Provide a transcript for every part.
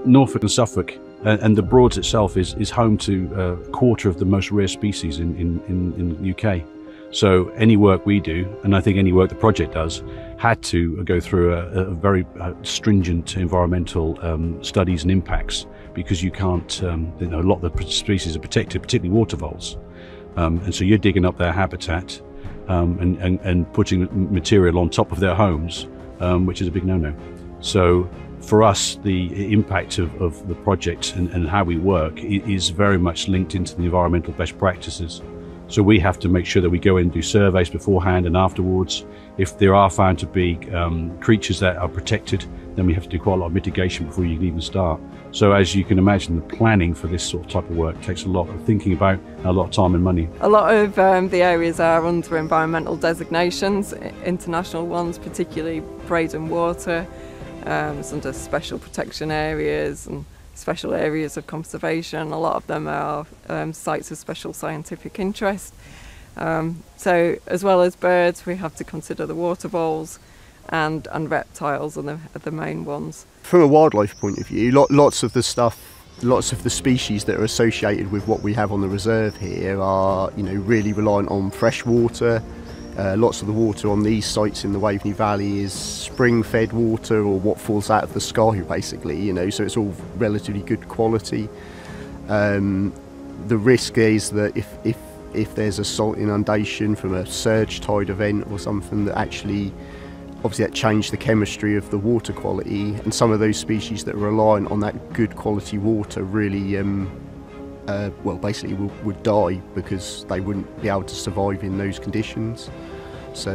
Norfolk and Suffolk, and the Broads itself is home to a quarter of the most rare species in the UK. So any work we do, and I think any work the project does, had to go through a very stringent environmental studies and impacts, because you can't, a lot of the species are protected, particularly water voles. And so you're digging up their habitat and putting material on top of their homes, which is a big no-no. So for us, the impact of the project and how we work is very much linked into the environmental best practices. So we have to make sure that we go in and do surveys beforehand and afterwards. If there are found to be creatures that are protected, then we have to do quite a lot of mitigation before you can even start. So as you can imagine, the planning for this sort of type of work takes a lot of thinking about, a lot of time and money. A lot of the areas are under environmental designations, international ones, particularly Broadland Water. It's under special protection areas and special areas of conservation. A lot of them are sites of special scientific interest. So as well as birds, we have to consider the water voles and reptiles are the main ones. From a wildlife point of view, lots of the species that are associated with what we have on the reserve here are, really reliant on fresh water. Lots of the water on these sites in the Waveney Valley is spring-fed water, or what falls out of the sky, basically. So it's all relatively good quality. The risk is that if there's a salt inundation from a surge tide event or something, that obviously that changed the chemistry of the water quality, and some of those species that are reliant on that good quality water really basically would die, because they wouldn't be able to survive in those conditions. So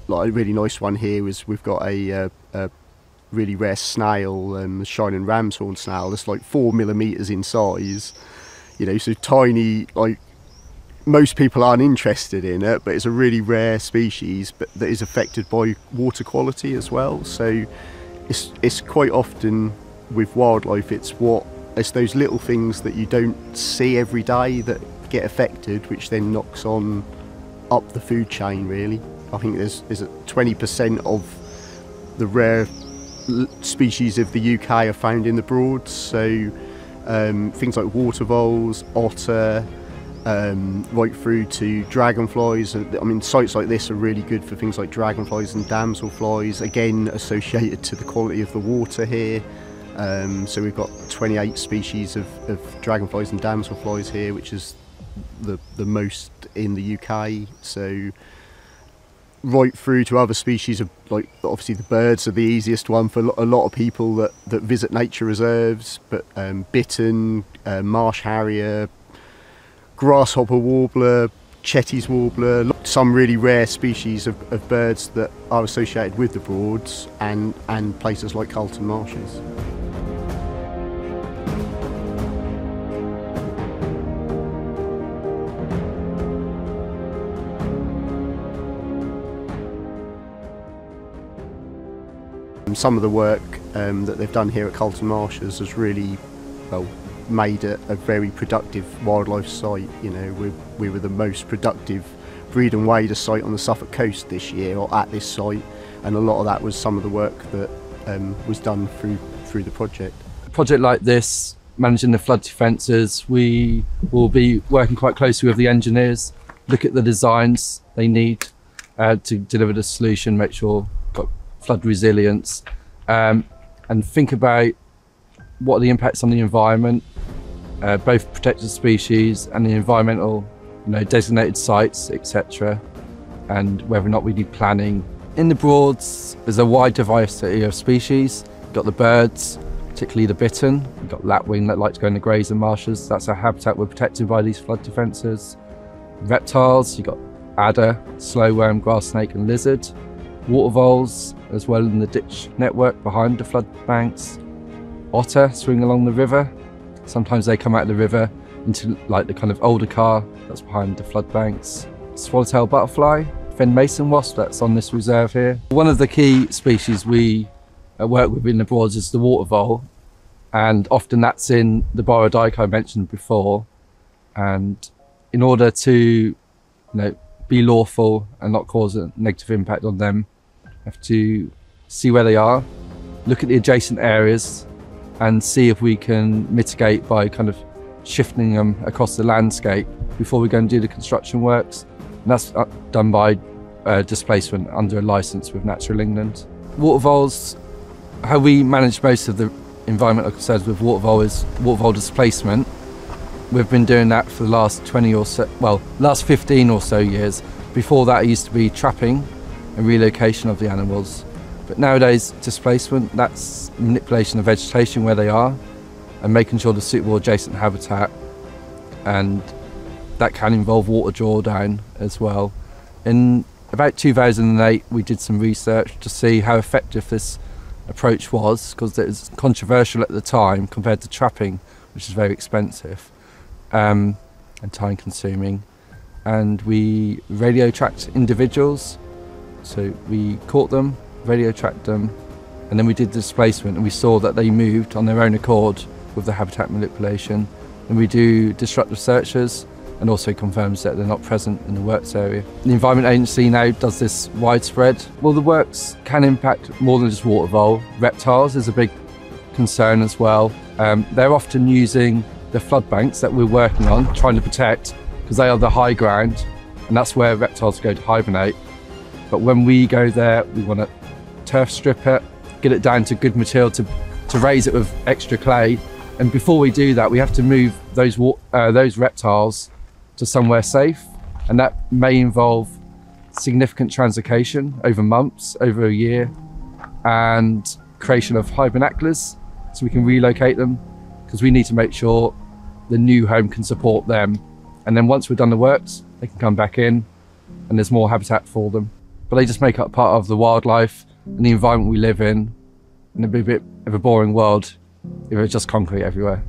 like a really nice one here is we've got a really rare snail, the shining ram's horn snail, that's like 4 millimeters in size, so tiny, like most people aren't interested in it, but it's a really rare species, but that is affected by water quality as well. So it's quite often with wildlife, it's those little things that you don't see every day that get affected, which then knocks on up the food chain, really. I think there's 20% of the rare species of the UK are found in the Broads. So things like water voles, otter, right through to dragonflies. Sites like this are really good for things like dragonflies and damselflies, again associated to the quality of the water here. So we've got 28 species of dragonflies and damselflies here, which is the most in the UK. So right through to other species of, like, obviously the birds are the easiest one for a lot of people that visit nature reserves, but bittern, marsh harrier, grasshopper warbler, Chetty's warbler, some really rare species of birds that are associated with the Broads and places like Carlton Marshes. Some of the work that they've done here at Carlton Marshes has really, made it a very productive wildlife site. We were the most productive breed and wader site on the Suffolk coast this year, or at this site, and a lot of that was some of the work that was done through the project. A project like this, managing the flood defences, we will be working quite closely with the engineers, look at the designs they need to deliver the solution, make sure we've got flood resilience, and think about what are the impacts on the environment, both protected species and the environmental, designated sites, etc., and whether or not we need planning. In the Broads, there's a wide diversity of species. You've got the birds, particularly the bittern. You've got lapwing that like to go in the grazer marshes. That's a habitat we're protected by these flood defences. Reptiles, you've got adder, slowworm, grass snake and lizard. Water voles, as well in the ditch network behind the flood banks. Otter swing along the river. Sometimes they come out of the river into like the kind of older car that's behind the flood banks. Swallowtail butterfly, fen mason wasp that's on this reserve here. One of the key species we work with in the Broads is the water vole, and often that's in the borodike I mentioned before. And in order to be lawful and not cause a negative impact on them, you have to see where they are, look at the adjacent areas, and see if we can mitigate by kind of shifting them across the landscape before we go and do the construction works. And that's done by displacement under a licence with Natural England. Watervoles, how we manage most of the environmental concerns with watervole is watervole displacement. We've been doing that for the last 20 or so, well, last 15 or so years. Before that, it used to be trapping and relocation of the animals. But nowadays, displacement, that's manipulation of vegetation where they are and making sure there's suitable adjacent habitat, and that can involve water drawdown as well. In about 2008, we did some research to see how effective this approach was, because it was controversial at the time compared to trapping, which is very expensive and time consuming. And we radio tracked individuals, so we caught them, radio tracked them, and then we did displacement, and we saw that they moved on their own accord with the habitat manipulation. And we do disruptive searches and also confirms that they're not present in the works area. The Environment Agency now does this widespread. Well, the works can impact more than just watervole. Reptiles is a big concern as well. They're often using the flood banks that we're working on, trying to protect, because they are the high ground, and that's where reptiles go to hibernate. But when we go there, we want to turf strip it, get it down to good material to raise it with extra clay. And before we do that, we have to move those reptiles to somewhere safe, and that may involve significant translocation over months, over a year, and creation of hibernaclers so we can relocate them, because we need to make sure the new home can support them. And then once we've done the works, they can come back in and there's more habitat for them. But they just make up part of the wildlife and the environment we live in, and it'd be a bit of a boring world if it was just concrete everywhere.